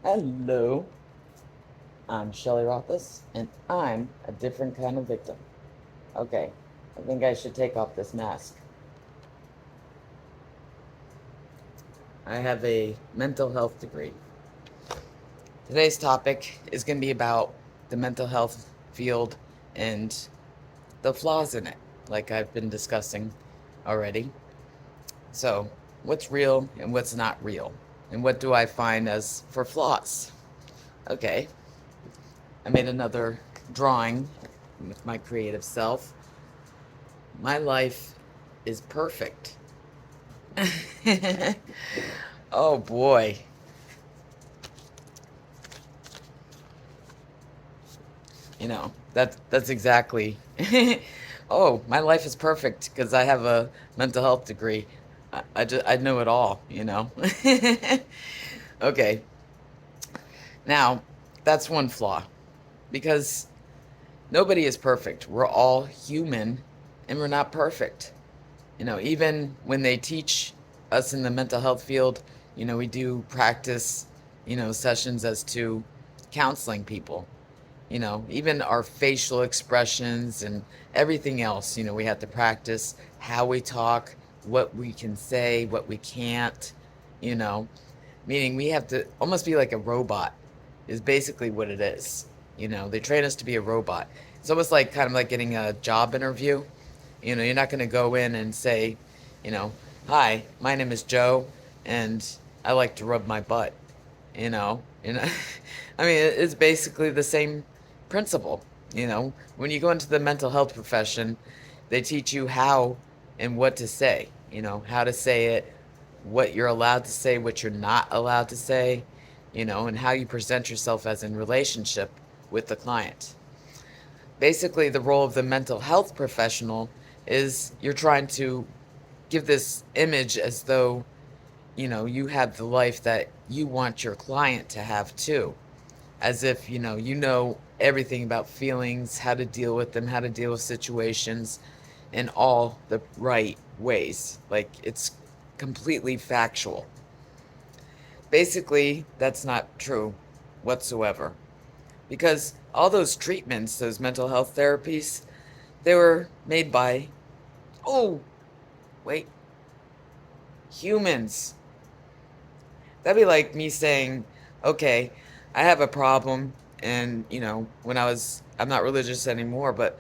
Hello, I'm Shelley Rothus, and I'm a different kind of victim. Okay, I think I should take off this mask. I have a mental health degree. Today's topic is going to be about the mental health field and the flaws in it, like I've been discussing already. So, what's real and what's not real? And what do I find as for flaws? Okay, I made another drawing with my creative self. My life is perfect. Oh boy. That's exactly. Oh, my life is perfect because I have a mental health degree. I know it all. Okay. Now, that's one flaw because nobody is perfect. We're all human and we're not perfect. Even when they teach us in the mental health field, we do practice, sessions as to counseling people. Even our facial expressions and everything else, we have to practice how we talk, what we can say, what we can't, you know, meaning we have to almost be like a robot, is basically what it is. They train us to be a robot. It's almost like kind of like getting a job interview. You're not going to go in and say, you know, hi, my name is Joe, and I like to rub my butt. I mean, it's basically the same principle. When you go into the mental health profession, they teach you how and what to say. How to say it, what you're allowed to say, what you're not allowed to say. And how you present yourself as in relationship with the client. Basically, the role of the mental health professional is you're trying to give this image as though you have the life that you want your client to have too, as if you know everything about feelings, how to deal with them, how to deal with situations in all the right ways, like it's completely factual. Basically, that's not true whatsoever, because all those treatments, those mental health therapies, they were made by, oh wait, humans. That'd be like me saying, okay, I have a problem. And, I'm not religious anymore, but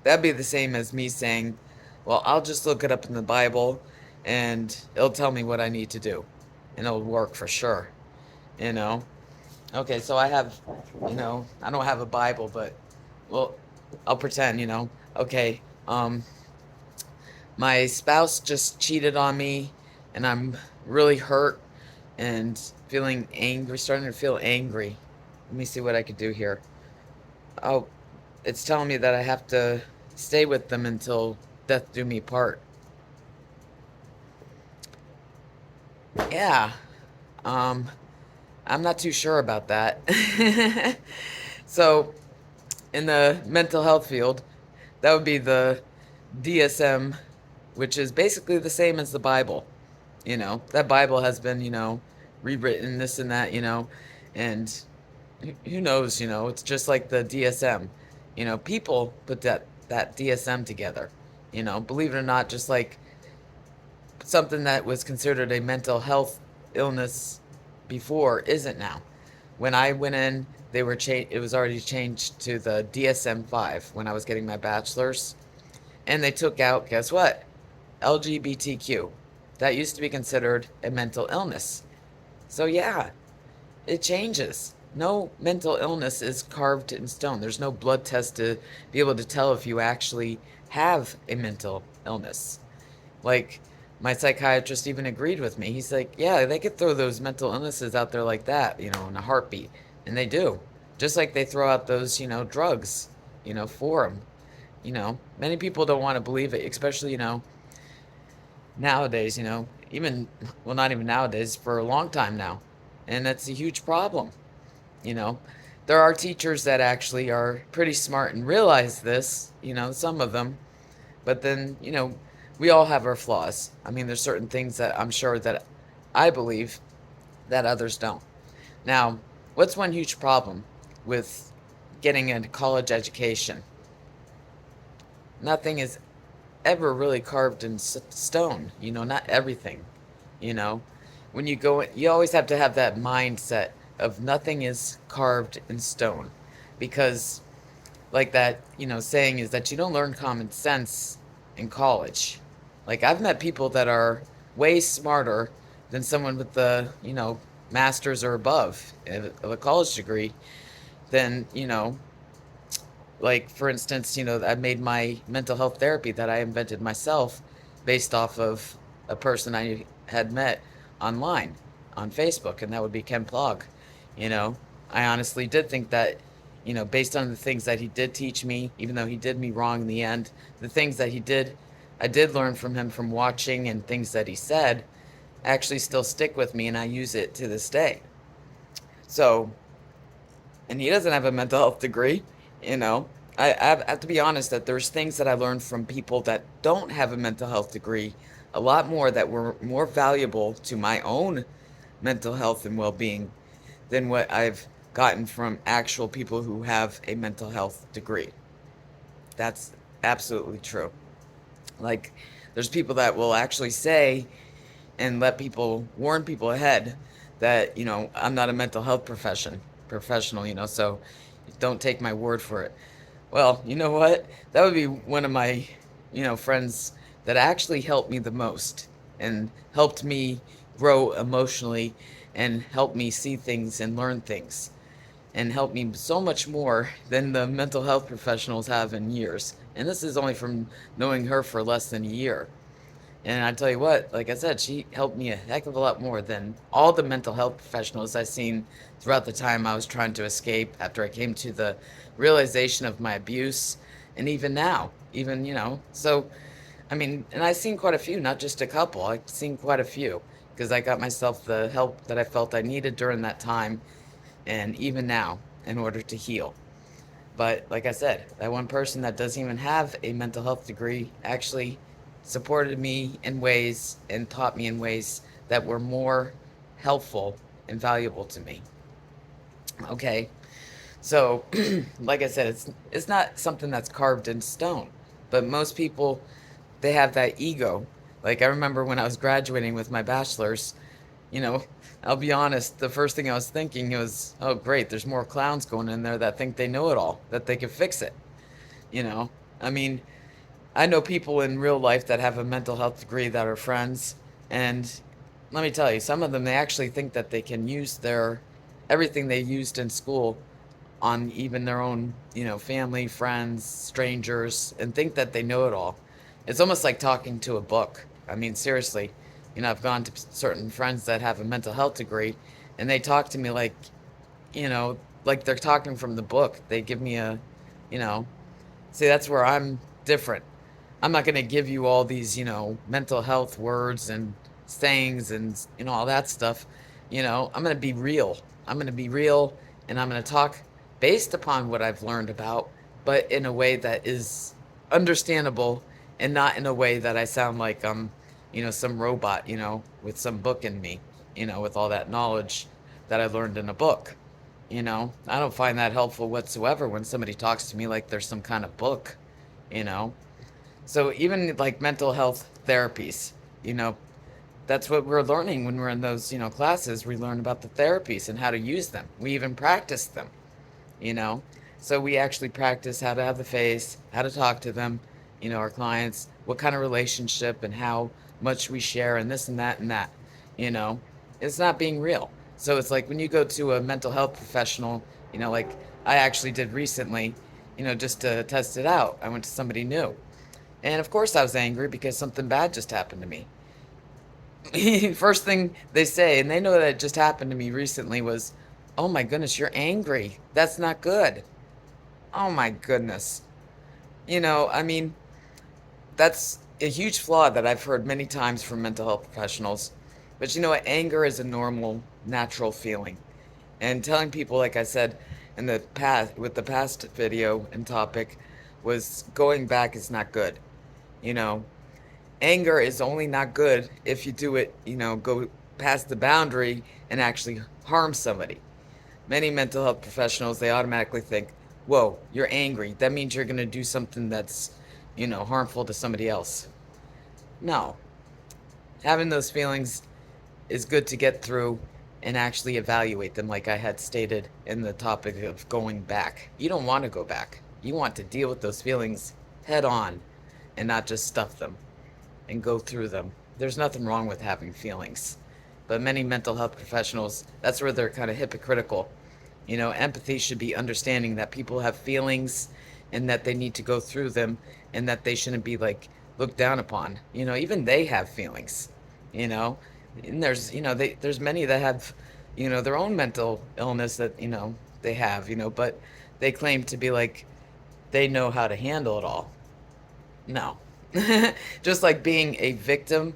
that'd be the same as me saying, well, I'll just look it up in the Bible and it'll tell me what I need to do. And it'll work for sure, you know? Okay, so I don't have a Bible, but, well, I'll pretend. Okay, my spouse just cheated on me and I'm really hurt and feeling angry, starting to feel angry. Let me see what I could do here. Oh, it's telling me that I have to stay with them until death do me part. Yeah, um, I'm not too sure about that. So, in the mental health field, that would be the DSM, which is basically the same as the Bible. That Bible has been, rewritten, this and that, and who knows, it's just like the DSM. People put that DSM together. Believe it or not, just like something that was considered a mental health illness before isn't now. When I went in, it was already changed to the DSM-5 when I was getting my bachelor's, and they took out, guess what? LGBTQ. That used to be considered a mental illness. So yeah, it changes. No mental illness is carved in stone. There's no blood test to be able to tell if you actually have a mental illness. Like, my psychiatrist even agreed with me. He's like, yeah, they could throw those mental illnesses out there like that, in a heartbeat. And they do. Just like they throw out those, drugs, for them. Many people don't want to believe it, especially, nowadays, even, well, not even nowadays, for a long time now. And that's a huge problem. You know, there are teachers that actually are pretty smart and realize this, some of them, but then, we all have our flaws. I mean, there's certain things that I'm sure that I believe that others don't. Now, What's one huge problem with getting a college education? Nothing is ever really carved in stone, not everything, you know. When you go, you always have to have that mindset of nothing is carved in stone, because like that, saying is that you don't learn common sense in college. Like I've met people that are way smarter than someone with the, master's or above of a college degree than, like for instance, I made my mental health therapy that I invented myself based off of a person I had met online on Facebook, and that would be Ken Plog. You know, I honestly did think that, based on the things that he did teach me, even though he did me wrong in the end, the things that he did, I did learn from him from watching, and things that he said actually still stick with me, and I use it to this day. So, and he doesn't have a mental health degree, you know. I have to be honest that there's things that I learned from people that don't have a mental health degree, a lot more that were more valuable to my own mental health and well-being than what I've gotten from actual people who have a mental health degree. That's absolutely true. Like, there's people that will actually say and let people warn people ahead that, I'm not a mental health professional, so don't take my word for it. Well, you know what? That would be one of my, friends that actually helped me the most and helped me grow emotionally and helped me see things and learn things and helped me so much more than the mental health professionals have in years. And this is only from knowing her for less than a year. And I tell you what, like I said, she helped me a heck of a lot more than all the mental health professionals I've seen throughout the time I was trying to escape after I came to the realization of my abuse. And even now, even, so, I mean, and I've seen quite a few, not just a couple. I've seen quite a few because I got myself the help that I felt I needed during that time and even now in order to heal. But like I said, that one person that doesn't even have a mental health degree actually supported me in ways and taught me in ways that were more helpful and valuable to me. Okay, so like I said, it's not something that's carved in stone, but most people, they have that ego. Like I remember when I was graduating with my bachelor's, you know, I'll be honest, the first thing I was thinking was, oh great, there's more clowns going in there that think they know it all, that they can fix it. You know, I mean, I know people in real life that have a mental health degree that are friends, and let me tell you, some of them they actually think that they can use their everything they used in school on even their own, family, friends, strangers, and think that they know it all. It's almost like talking to a book. I mean, seriously, I've gone to certain friends that have a mental health degree, and they talk to me you know, like they're talking from the book. They give me you know, see, that's where I'm different. I'm not going to give you all these, mental health words and sayings and, all that stuff. I'm going to be real. I'm going to be real and I'm going to talk based upon what I've learned about, but in a way that is understandable and not in a way that I sound like I'm, some robot, with some book in me, with all that knowledge that I learned in a book. I don't find that helpful whatsoever when somebody talks to me like there's some kind of book, you know. So even like mental health therapies, you know, that's what we're learning when we're in those, classes. We learn about the therapies and how to use them. We even practice them, you know. So we actually practice how to have the face, how to talk to them, our clients, what kind of relationship and how much we share and this and that and that, you know. It's not being real. So it's like when you go to a mental health professional, like I actually did recently, just to test it out. I went to somebody new. And of course I was angry because something bad just happened to me. First thing they say, and they know that it just happened to me recently, was, "Oh my goodness, you're angry. That's not good." Oh my goodness. I mean, that's a huge flaw that I've heard many times from mental health professionals. But you know what? Anger is a normal, natural feeling. And telling people, like I said in the past, with the past video and topic, was going back is not good. You know, anger is only not good if you do it, go past the boundary and actually harm somebody. Many mental health professionals, they automatically think, whoa, you're angry. That means you're going to do something that's, harmful to somebody else. No. Having those feelings is good to get through and actually evaluate them, like I had stated in the topic of going back. You don't want to go back. You want to deal with those feelings head on and not just stuff them and go through them. There's nothing wrong with having feelings. But many mental health professionals, that's where they're kind of hypocritical. Empathy should be understanding that people have feelings and that they need to go through them and that they shouldn't be like looked down upon. Even they have feelings, you know. And there's many that have, their own mental illness that, they have, but they claim to be like they know how to handle it all. No. Just like being a victim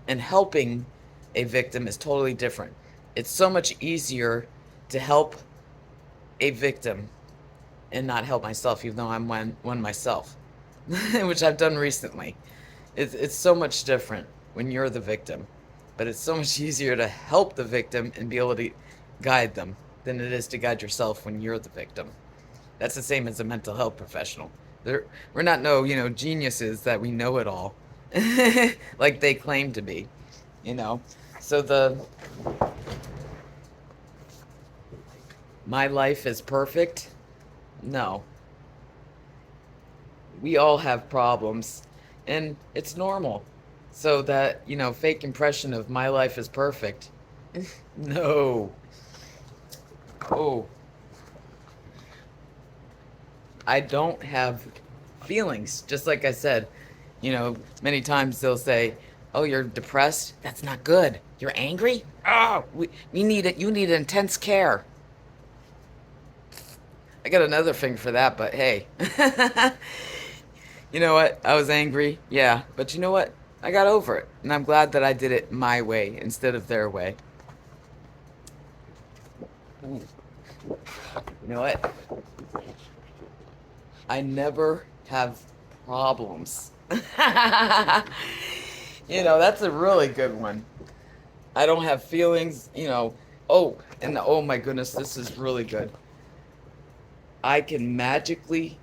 and helping a victim is totally different. It's so much easier to help a victim and not help myself, even though I'm one myself, which I've done recently. It's so much different when you're the victim, but it's so much easier to help the victim and be able to guide them than it is to guide yourself when you're the victim. That's the same as a mental health professional. We're not no, geniuses that we know it all, like they claim to be, you know. So my life is perfect? No. We all have problems, and it's normal. So that, fake impression of my life is perfect. No. Oh, I don't have feelings. Just like I said, many times they'll say, "Oh, you're depressed? That's not good. You're angry? Oh, we need it. You need intense care." I got another thing for that, but hey. You know what? I was angry, yeah, but you know what? I got over it, and I'm glad that I did it my way instead of their way. You know what? I never have problems. That's a really good one. I don't have feelings. Oh, and oh my goodness, this is really good. I can magically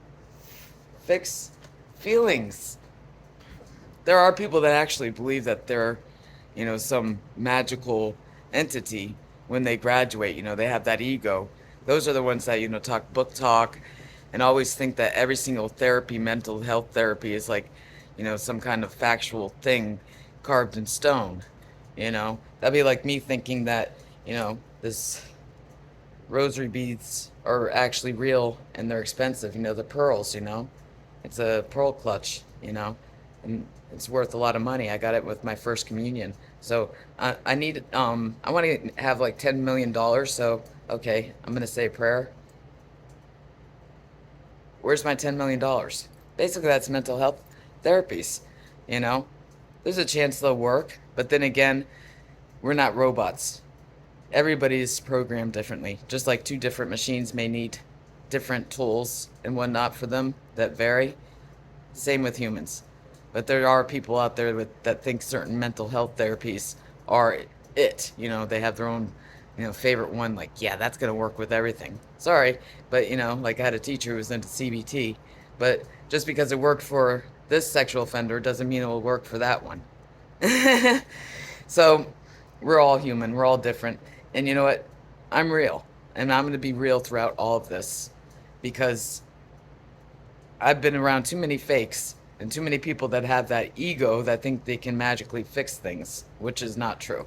fix feelings. There are people that actually believe that they're, some magical entity when they graduate. They have that ego. Those are the ones that, talk book talk and always think that every single therapy, mental health therapy, is like, some kind of factual thing carved in stone. That'd be like me thinking that, this rosary beads are actually real and they're expensive. The pearls. It's a pearl clutch. And it's worth a lot of money. I got it with my first communion. So I need. I want to have like $10 million. So okay, I'm gonna say a prayer. Where's my $10 million? Basically, that's mental health therapies. You know, there's a chance they'll work, but then again, we're not robots. Everybody's programmed differently. Just like two different machines may need different tools and whatnot for them that vary. Same with humans. But there are people out there that think certain mental health therapies are it. They have their own, favorite one. Like, yeah, that's gonna work with everything. Sorry, but like I had a teacher who was into CBT, but just because it worked for this sexual offender doesn't mean it will work for that one. So we're all human. We're all different. And you know what? I'm real, and I'm gonna be real throughout all of this, because I've been around too many fakes and too many people that have that ego that think they can magically fix things, which is not true.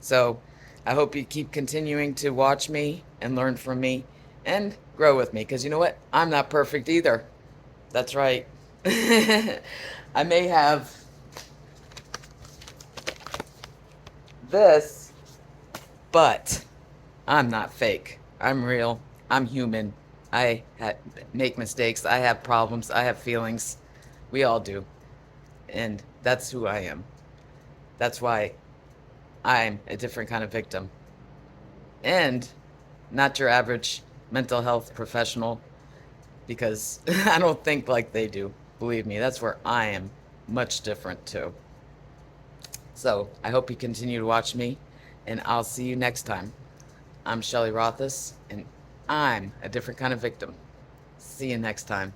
So I hope you keep continuing to watch me and learn from me and grow with me, because you know what? I'm not perfect either. That's right. I may have this, but I'm not fake. I'm real. I'm human. Make mistakes. I have problems. I have feelings. We all do. And that's who I am. That's why I'm a different kind of victim. And not your average mental health professional, because I don't think like they do. Believe me, that's where I am much different too. So I hope you continue to watch me, and I'll see you next time. I'm Shelley Rothus, and I'm a different kind of victim. See you next time.